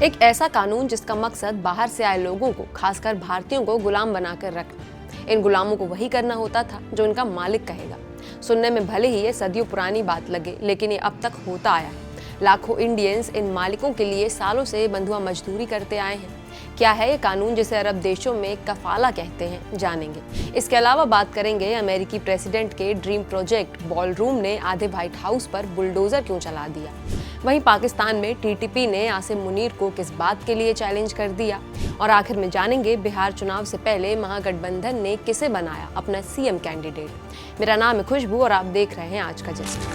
एक ऐसा कानून जिसका मकसद बाहर से आए लोगों को, खासकर भारतीयों को गुलाम बनाकर रखना। इन गुलामों को वही करना होता था जो इनका मालिक कहेगा। सुनने में भले ही ये सदियों पुरानी बात लगे, लेकिन ये अब तक होता आया है। लाखों इंडियंस इन मालिकों के लिए सालों से बंधुआ मजदूरी करते आए हैं। क्या है ये कानून जिसे अरब देशों में कफाला कहते हैं, जानेंगे। इसके अलावा बात करेंगे अमेरिकी प्रेसिडेंट के ड्रीम प्रोजेक्ट बॉलरूम ने आधे व्हाइट हाउस पर बुलडोजर क्यों चला दिया। वहीं पाकिस्तान में टीटीपी ने आसिम मुनीर को किस बात के लिए चैलेंज कर दिया। और आखिर में जानेंगे बिहार चुनाव से पहले महागठबंधन ने किसे बनाया अपना सीएम कैंडिडेट। मेरा नाम है खुशबू और आप देख रहे हैं आज का जस्ट।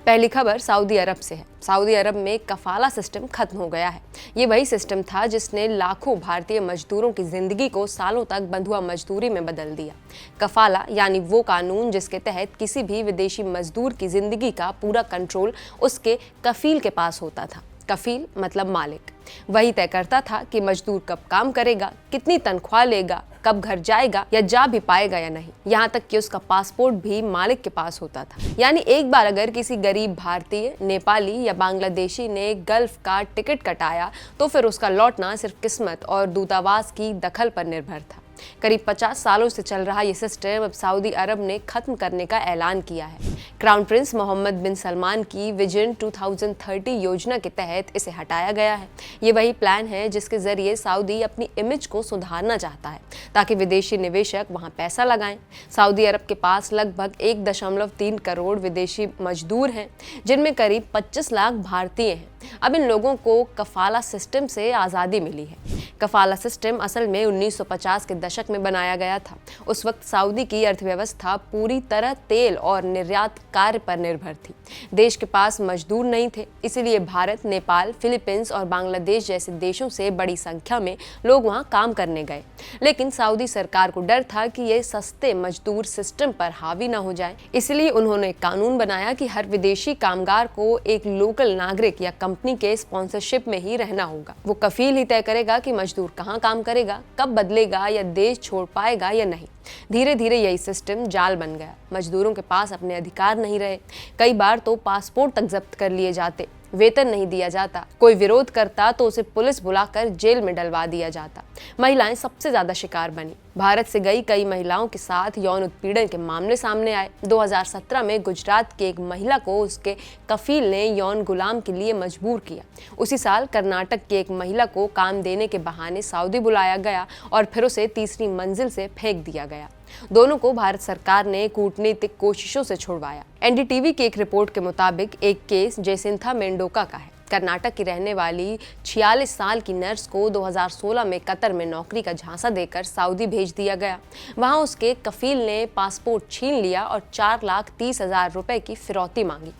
पहली खबर सऊदी अरब से है। सऊदी अरब में कफाला सिस्टम खत्म हो गया है। ये वही सिस्टम था जिसने लाखों भारतीय मजदूरों की जिंदगी को सालों तक बंधुआ मजदूरी में बदल दिया। कफाला यानी वो कानून जिसके तहत किसी भी विदेशी मजदूर की जिंदगी का पूरा कंट्रोल उसके कफील के पास होता था। कफील मतलब मालिक। वही तय करता था कि मजदूर कब काम करेगा, कितनी तनख्वाह लेगा, कब घर जाएगा या जा भी पाएगा या नहीं। यहाँ तक कि उसका पासपोर्ट भी मालिक के पास होता था। यानी एक बार अगर किसी गरीब भारतीय, नेपाली या बांग्लादेशी ने गल्फ का टिकट कटाया तो फिर उसका लौटना सिर्फ किस्मत और दूतावास की दखल पर निर्भर था। करीब 50 सालों से चल रहा ये सिस्टम अब सऊदी अरब ने खत्म करने का ऐलान किया है। क्राउन प्रिंस मोहम्मद बिन सलमान की विजन 2030 योजना के तहत इसे हटाया गया है। ये वही प्लान है जिसके जरिए सऊदी अपनी इमेज को सुधारना चाहता है ताकि विदेशी निवेशक वहां पैसा लगाएं। सऊदी अरब के पास लगभग 1.3 करोड़ विदेशी मजदूर हैं, जिनमें करीब 25 लाख भारतीय हैं। अब इन लोगों को कफाला सिस्टम से आज़ादी मिली है। कफाला सिस्टम असल में 1950 के दशक में बनाया गया था। उस वक्त सऊदी की अर्थव्यवस्था पूरी तरह तेल और निर्यात कार्य पर निर्भर थी। देश के पास मजदूर नहीं थे, इसीलिए भारत, नेपाल, फिलीपींस और बांग्लादेश जैसे देशों से बड़ी संख्या में लोग वहां काम करने गए। लेकिन सऊदी सरकार को डर था कि ये सस्ते मजदूर सिस्टम पर हावी न हो जाए, इसलिए उन्होंने एक कानून बनाया कि हर विदेशी कामगार को एक लोकल नागरिक या कंपनी के स्पॉन्सरशिप में ही रहना होगा। वो कफील ही तय करेगा कि मजदूर कहाँ काम करेगा, कब बदलेगा या देश छोड़ पाएगा या नहीं। धीरे धीरे यही सिस्टम जाल बन गया। मजदूरों के पास अपने अधिकार नहीं रहे। कई बार तो पासपोर्ट तक जब्त कर लिए जाते, वेतन नहीं दिया जाता। कोई विरोध करता तो उसे पुलिस बुलाकर जेल में डलवा दिया जाता। महिलाएं सबसे ज्यादा शिकार बनी। भारत से गई कई महिलाओं के साथ यौन उत्पीड़न के मामले सामने आए। 2017 में गुजरात की एक महिला को उसके कफील ने यौन गुलाम के लिए मजबूर किया। उसी साल कर्नाटक की एक महिला को काम देने के बहाने सऊदी बुलाया गया और फिर उसे तीसरी मंजिल से फेंक दिया गया। दोनों को भारत सरकार ने कूटनीतिक कोशिशों से छुड़वाया। एनडीटीवी की एक रिपोर्ट के मुताबिक एक केस जयसिंथा मेंडोका का है। कर्नाटक की रहने वाली 46 साल की नर्स को 2016 में कतर में नौकरी का झांसा देकर सऊदी भेज दिया गया। वहां उसके कफील ने पासपोर्ट छीन लिया और 4,30,000 रुपए की फिरौती मांगी।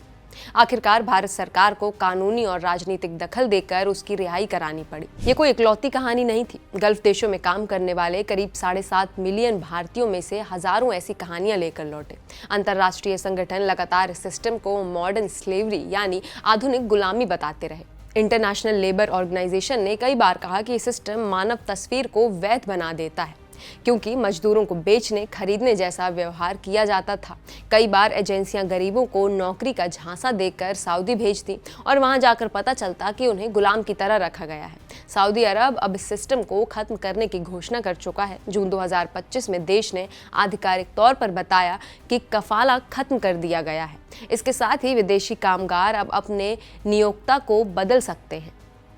आखिरकार भारत सरकार को कानूनी और राजनीतिक दखल देकर उसकी रिहाई करानी पड़ी। ये कोई इकलौती कहानी नहीं थी। गल्फ देशों में काम करने वाले करीब 7.5 मिलियन भारतीयों में से हजारों ऐसी कहानियां लेकर लौटे। अंतर्राष्ट्रीय संगठन लगातार इस सिस्टम को मॉडर्न स्लेवरी यानी आधुनिक गुलामी बताते रहे। इंटरनेशनल लेबर ऑर्गेनाइजेशन ने कई बार कहा कि ये सिस्टम मानव तस्वीर को वैध बना देता है, क्योंकि मजदूरों को बेचने खरीदने जैसा व्यवहार किया जाता था। कई बार एजेंसियां गरीबों को नौकरी का झांसा देकर सऊदी भेजती और वहां जाकर पता चलता कि उन्हें गुलाम की तरह रखा गया है। सऊदी अरब अब इस सिस्टम को खत्म करने की घोषणा कर चुका है। जून 2025 में देश ने आधिकारिक तौर पर बताया कि कफाला खत्म कर दिया गया है। इसके साथ ही विदेशी कामगार अब अपने नियोक्ता को बदल सकते हैं,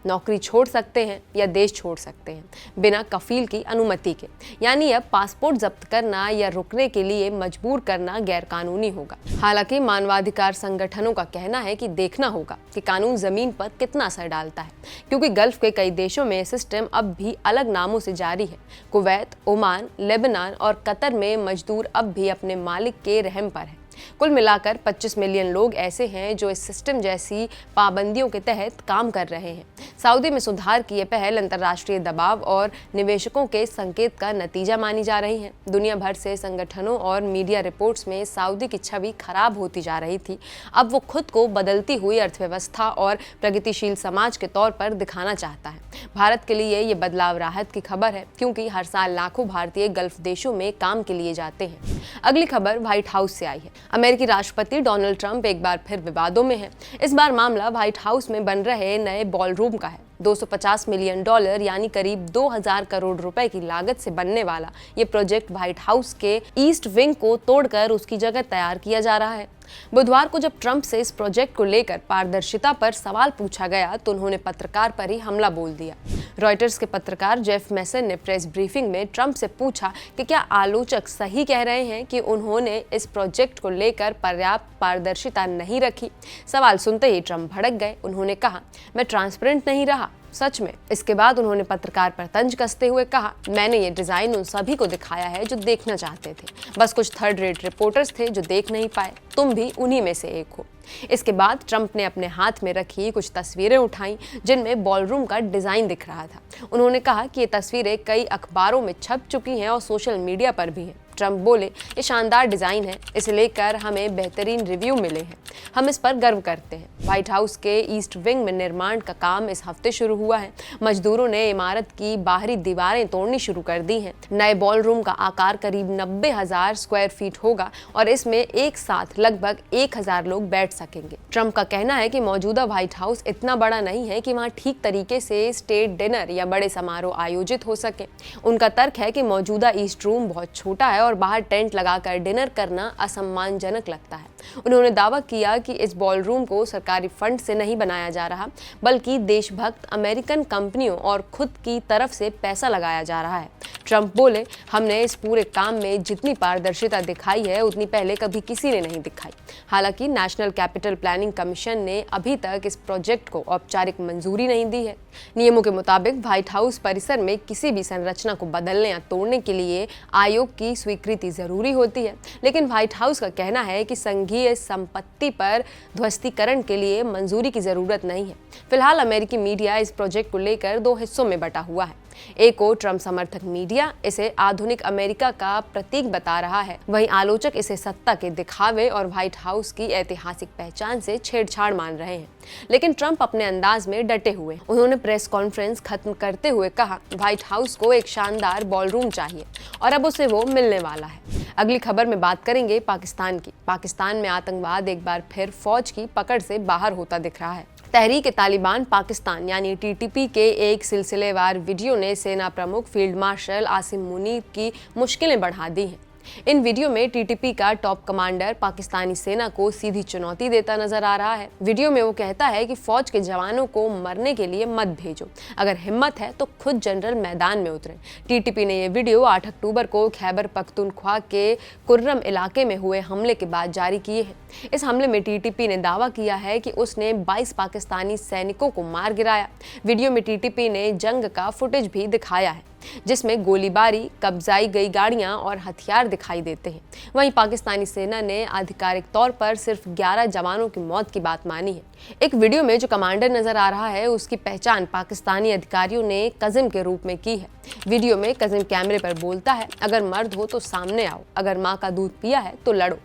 नौकरी छोड़ सकते हैं या देश छोड़ सकते हैं बिना कफील की अनुमति के। यानी अब पासपोर्ट जब्त करना या रुकने के लिए मजबूर करना गैरकानूनी होगा। हालांकि मानवाधिकार संगठनों का कहना है कि देखना होगा कि कानून जमीन पर कितना असर डालता है, क्योंकि गल्फ के कई देशों में सिस्टम अब भी अलग नामों से जारी है। कुवैत, ओमान, लेबनान और कतर में मजदूर अब भी अपने मालिक के रहम पर है। कुल मिलाकर 25 मिलियन लोग ऐसे हैं जो इस सिस्टम जैसी पाबंदियों के तहत काम कर रहे हैं। सऊदी में सुधार की यह पहल अंतर्राष्ट्रीय दबाव और निवेशकों के संकेत का नतीजा मानी जा रही है। दुनिया भर से संगठनों और मीडिया रिपोर्ट्स में सऊदी की छवि खराब होती जा रही थी। अब वो खुद को बदलती हुई अर्थव्यवस्था और प्रगतिशील समाज के तौर पर दिखाना चाहता है। भारत के लिए ये बदलाव राहत की खबर है, क्योंकि हर साल लाखों भारतीय गल्फ देशों में काम के लिए जाते हैं। अगली खबर व्हाइट हाउस से आई है। अमेरिकी राष्ट्रपति डोनाल्ड ट्रंप एक बार फिर विवादों में है। इस बार मामला व्हाइट हाउस में बन रहे नए बॉलरूम का है। $250 मिलियन यानी करीब 2000 करोड़ रुपए की लागत से बनने वाला ये प्रोजेक्ट व्हाइट हाउस के ईस्ट विंग को तोड़कर उसकी जगह तैयार किया जा रहा है। बुधवार को जब ट्रंप से इस प्रोजेक्ट को लेकर पारदर्शिता पर सवाल पूछा गया तो उन्होंने पत्रकार पर ही हमला बोल दिया। रॉयटर्स के पत्रकार जेफ मेसन ने प्रेस ब्रीफिंग में ट्रंप से पूछा कि क्या आलोचक सही कह रहे हैं कि उन्होंने इस प्रोजेक्ट को लेकर पर्याप्त पारदर्शिता नहीं रखी। सवाल सुनते ही ट्रंप भड़क गए। उन्होंने कहा, मैं ट्रांसपेरेंट नहीं रहा, सच में। इसके बाद उन्होंने पत्रकार पर तंज कसते हुए कहा, मैंने ये डिजाइन उन सभी को दिखाया है जो देखना चाहते थे, बस कुछ थर्ड रेट रिपोर्टर्स थे जो देख नहीं पाए, तुम भी उन्हीं में से एक हो। इसके बाद ट्रंप ने अपने हाथ में रखी कुछ तस्वीरें उठाई जिनमें बॉलरूम का डिजाइन दिख रहा था। उन्होंने कहा कि ये तस्वीरें कई अखबारों में छप चुकी हैं और सोशल मीडिया पर भी हैं। ट्रंप बोले, ये शानदार डिजाइन है, इसे लेकर हमें बेहतरीन रिव्यू मिले हैं, हम इस पर गर्व करते हैं। व्हाइट हाउस के ईस्ट विंग में निर्माण का काम इस हफ्ते शुरू हुआ है। मजदूरों ने इमारत की बाहरी दीवारें तोड़नी शुरू कर दी हैं। नए बॉलरूम का आकार करीब 90,000 स्क्वायर फीट होगा और इसमें एक साथ लगभग 1000 लोग बैठ सकेंगे। ट्रंप का कहना है कि मौजूदा व्हाइट हाउस इतना बड़ा नहीं है कि वहाँ ठीक तरीके से स्टेट डिनर या बड़े समारोह आयोजित हो सके। उनका तर्क है कि मौजूदा ईस्ट रूम बहुत छोटा है और बाहर टेंट लगाकर डिनर करना असम्मानजनक लगता है। उन्होंने दावा किया कि इस बॉलरूम को सरकारी फंड से नहीं बनाया जा रहा, बल्कि देशभक्त अमेरिकन कंपनियों और खुद की तरफ से पैसा लगाया जा रहा है। ट्रंप बोले, हमने इस पूरे काम में जितनी पारदर्शिता दिखाई है उतनी पहले कभी किसी ने नहीं दिखाई। हालांकि नेशनल कैपिटल प्लानिंग कमीशन ने अभी तक इस प्रोजेक्ट को औपचारिक मंजूरी नहीं दी है। नियमों के मुताबिक व्हाइट हाउस परिसर में किसी भी संरचना को बदलने या तोड़ने के लिए आयोग की स्वीकृति जरूरी होती है, लेकिन व्हाइट हाउस का कहना है कि संघीय संपत्ति पर ध्वस्तीकरण के लिए मंजूरी की जरूरत नहीं है। फिलहाल अमेरिकी मीडिया इस प्रोजेक्ट को लेकर 2 हिस्सों में बटा हुआ है। एक और ट्रंप समर्थक मीडिया इसे आधुनिक अमेरिका का प्रतीक बता रहा है, वहीं आलोचक इसे सत्ता के दिखावे और व्हाइट हाउस की ऐतिहासिक पहचान से छेड़छाड़ मान रहे हैं। लेकिन ट्रंप अपने अंदाज में डटे हुए। उन्होंने प्रेस कॉन्फ्रेंस खत्म करते हुए कहा, व्हाइट हाउस को एक शानदार बॉलरूम चाहिए और अब उसे वो मिलने वाला है। अगली खबर में बात करेंगे पाकिस्तान की। पाकिस्तान में आतंकवाद एक बार फिर फौज की पकड़ से बाहर होता दिख रहा है। तहरीक-ए-तालिबान पाकिस्तान यानी टीटीपी के एक सिलसिलेवार वीडियो ने सेना प्रमुख फील्ड मार्शल आसिम मुनीर की मुश्किलें बढ़ा दी हैं। इन वीडियो में टीटीपी का टॉप कमांडर पाकिस्तानी सेना को सीधी चुनौती देता नजर आ रहा है। वीडियो में वो कहता है कि फौज के जवानों को मरने के लिए मत भेजो, अगर हिम्मत है तो खुद जनरल मैदान में उतरें। टीटीपी ने ये वीडियो 8 अक्टूबर को खैबर पख्तूनख्वा के कुर्रम इलाके में हुए हमले के बाद जारी किए हैं। इस हमले में टीटीपी ने दावा किया है कि उसने 22 पाकिस्तानी सैनिकों को मार गिराया। वीडियो में टीटीपी ने जंग का फुटेज भी दिखाया है, जिसमें गोलीबारी, कब्जाई गई गाड़ियां और हथियार दिखाई देते हैं। वहीं पाकिस्तानी सेना ने आधिकारिक तौर पर सिर्फ 11 जवानों की मौत की बात मानी है। एक वीडियो में जो कमांडर नजर आ रहा है उसकी पहचान पाकिस्तानी अधिकारियों ने कजिम के रूप में की है। वीडियो में कजिम कैमरे पर बोलता है, अगर मर्द हो तो सामने आओ, अगर माँ का दूध पिया है तो लड़ो।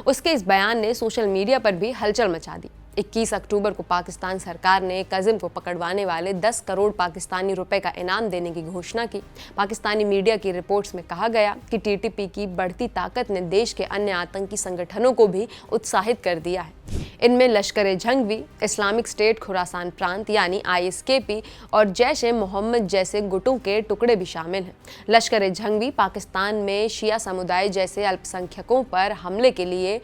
उसके इस बयान ने सोशल मीडिया पर भी हलचल मचा दी। 21 अक्टूबर को पाकिस्तान सरकार ने कजिम को पकड़वाने वाले 10 करोड़ पाकिस्तानी रुपए का इनाम देने की घोषणा की। पाकिस्तानी मीडिया की रिपोर्ट्स में कहा गया कि टीटीपी की बढ़ती ताकत ने देश के अन्य आतंकी संगठनों को भी उत्साहित कर दिया है। इनमें लश्कर-ए-जंगवी, इस्लामिक स्टेट खुरासान प्रांत यानी ISKP और जैश-ए-मोहम्मद जैसे गुटों के टुकड़े भी शामिल हैं। लश्कर-ए-जंगवी पाकिस्तान में शिया समुदाय जैसे अल्पसंख्यकों पर हमले के लिए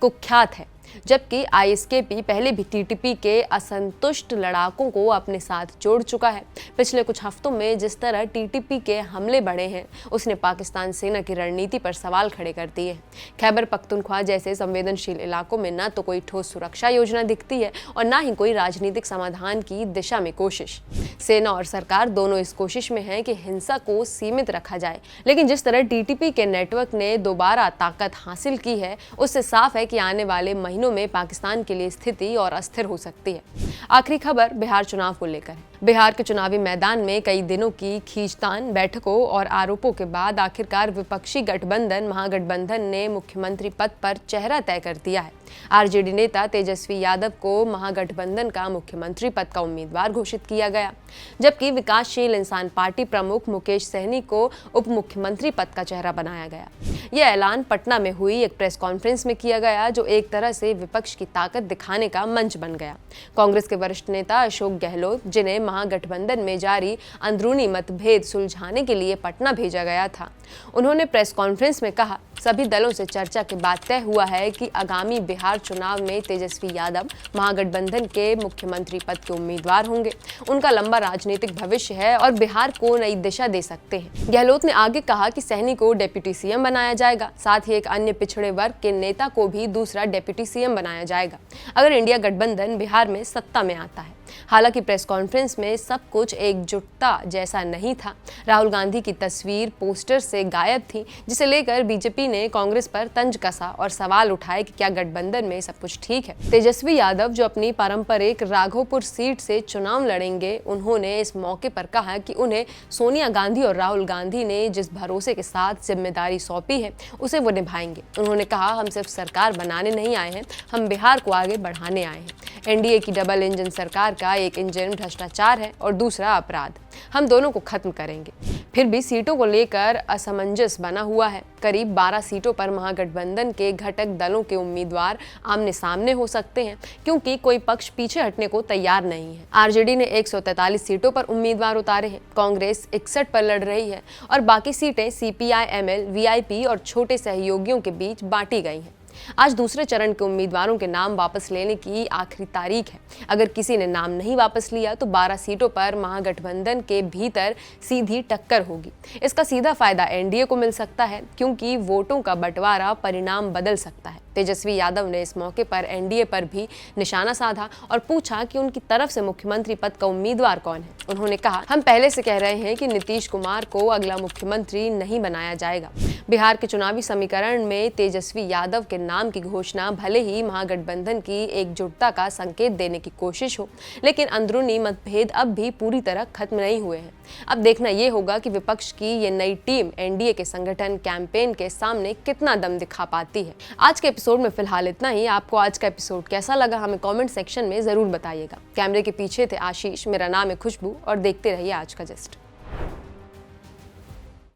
कुख्यात है, जबकि ISKP पहले भी टीटीपी के असंतुष्ट लड़ाकों को अपने साथ जोड़ चुका है। पिछले कुछ हफ्तों में जिस तरह टीटीपी के हमले बढ़े हैं, उसने पाकिस्तान सेना की रणनीति पर सवाल खड़े कर दिए हैं। खैबर पख्तूनख्वा जैसे संवेदनशील इलाकों में न तो कोई ठोस सुरक्षा योजना दिखती है और न ही कोई राजनीतिक समाधान की दिशा में कोशिश। सेना और सरकार दोनों इस कोशिश में हैं कि हिंसा को सीमित रखा जाए, लेकिन जिस तरह टीटीपी के नेटवर्क ने दोबारा ताकत हासिल की है, उससे साफ है कि आने वाले महीनों में पाकिस्तान के लिए स्थिति और अस्थिर हो सकती है। आखिरी खबर बिहार चुनाव को लेकर है। बिहार के चुनावी मैदान में कई दिनों की खींचतान, बैठकों और आरोपों के बाद आखिरकार विपक्षी गठबंधन महागठबंधन ने मुख्यमंत्री पद पर चेहरा तय कर दिया है। आरजेडी नेता तेजस्वी यादव को महागठबंधन का मुख्यमंत्री पद का उम्मीदवार घोषित किया गया, जबकि विकासशील इंसान पार्टी प्रमुख मुकेश सहनी को उप मुख्यमंत्री पद का चेहरा बनाया गया। यह ऐलान पटना में हुई एक प्रेस कॉन्फ्रेंस में किया गया, जो एक तरह से विपक्ष की ताकत दिखाने का मंच बन गया। कांग्रेस के वरिष्ठ नेता अशोक गहलोत, जिन्हें महागठबंधन में जारी अंदरूनी मतभेद सुलझाने के लिए पटना भेजा गया था, उन्होंने प्रेस कॉन्फ्रेंस में कहा, सभी दलों से चर्चा के बाद तय हुआ है कि आगामी बिहार चुनाव में तेजस्वी यादव महागठबंधन के मुख्यमंत्री पद के उम्मीदवार होंगे। उनका लंबा राजनीतिक भविष्य है और बिहार को नई दिशा दे सकते हैं। गहलोत ने आगे कहा कि सहनी को डिप्टी सीएम बनाया जाएगा, साथ ही एक अन्य पिछड़े वर्ग के नेता को भी दूसरा डिप्टी सीएम बनाया जाएगा अगर इंडिया गठबंधन बिहार में सत्ता में आता है। हालांकि प्रेस कॉन्फ्रेंस में सब कुछ एकजुटता जैसा नहीं था। राहुल गांधी की तस्वीर पोस्टर से गायब थी, जिसे लेकर बीजेपी ने कांग्रेस पर तंज कसा और सवाल उठाए कि क्या गठबंधन में सब कुछ ठीक है। तेजस्वी यादव, जो अपनी पारंपरिक राघोपुर सीट से चुनाव लड़ेंगे, उन्होंने इस मौके पर कहा कि उन्हें सोनिया गांधी और राहुल गांधी ने जिस भरोसे के साथ जिम्मेदारी सौंपी है, उसे वो निभाएंगे। उन्होंने कहा, हम सिर्फ सरकार बनाने नहीं आए हैं, हम बिहार को आगे बढ़ाने आए हैं। एनडीए की डबल इंजन सरकार का एक इंजन भ्रष्टाचार है और दूसरा अपराध। हम दोनों को खत्म करेंगे। फिर भी सीटों को लेकर असमंजस बना हुआ है। करीब 12 सीटों पर महागठबंधन के घटक दलों के उम्मीदवार आमने सामने हो सकते हैं, क्योंकि कोई पक्ष पीछे हटने को तैयार नहीं है। आरजेडी ने 143 सीटों पर उम्मीदवार उतारे हैं, कांग्रेस 61 पर लड़ रही है और बाकी सीटें सीपीआई, एमएल, वीआईपी और छोटे सहयोगियों के बीच बांटी गई हैं। आज दूसरे चरण के उम्मीदवारों के नाम वापस लेने की आखिरी तारीख है। अगर किसी ने नाम नहीं वापस लिया तो 12 सीटों पर महागठबंधन के भीतर सीधी टक्कर होगी। इसका सीधा फायदा एनडीए को मिल सकता है, क्योंकि वोटों का बंटवारा परिणाम बदल सकता है। तेजस्वी यादव ने इस मौके पर एनडीए पर भी निशाना साधा और पूछा कि उनकी तरफ से मुख्यमंत्री पद का उम्मीदवार कौन है। उन्होंने कहा, हम पहले से कह रहे हैं कि नीतीश कुमार को अगला मुख्यमंत्री नहीं बनाया जाएगा। बिहार के चुनावी समीकरण में तेजस्वी यादव के नाम की घोषणा भले ही महागठबंधन की एकजुटता का संकेत देने की कोशिश हो, लेकिन अंदरूनी मतभेद अब भी पूरी तरह खत्म नहीं हुए हैं। अब देखना यह होगा कि विपक्ष की ये नई टीम एनडीए के संगठन कैंपेन के सामने कितना दम दिखा पाती है। आज के एपिसोड में फिलहाल इतना ही। आपको आज का एपिसोड कैसा लगा, हमें कमेंट सेक्शन में जरूर बताइएगा। कैमरे के पीछे थे आशीष, मेरा नाम है खुशबू और देखते रहिए आज का जस्ट।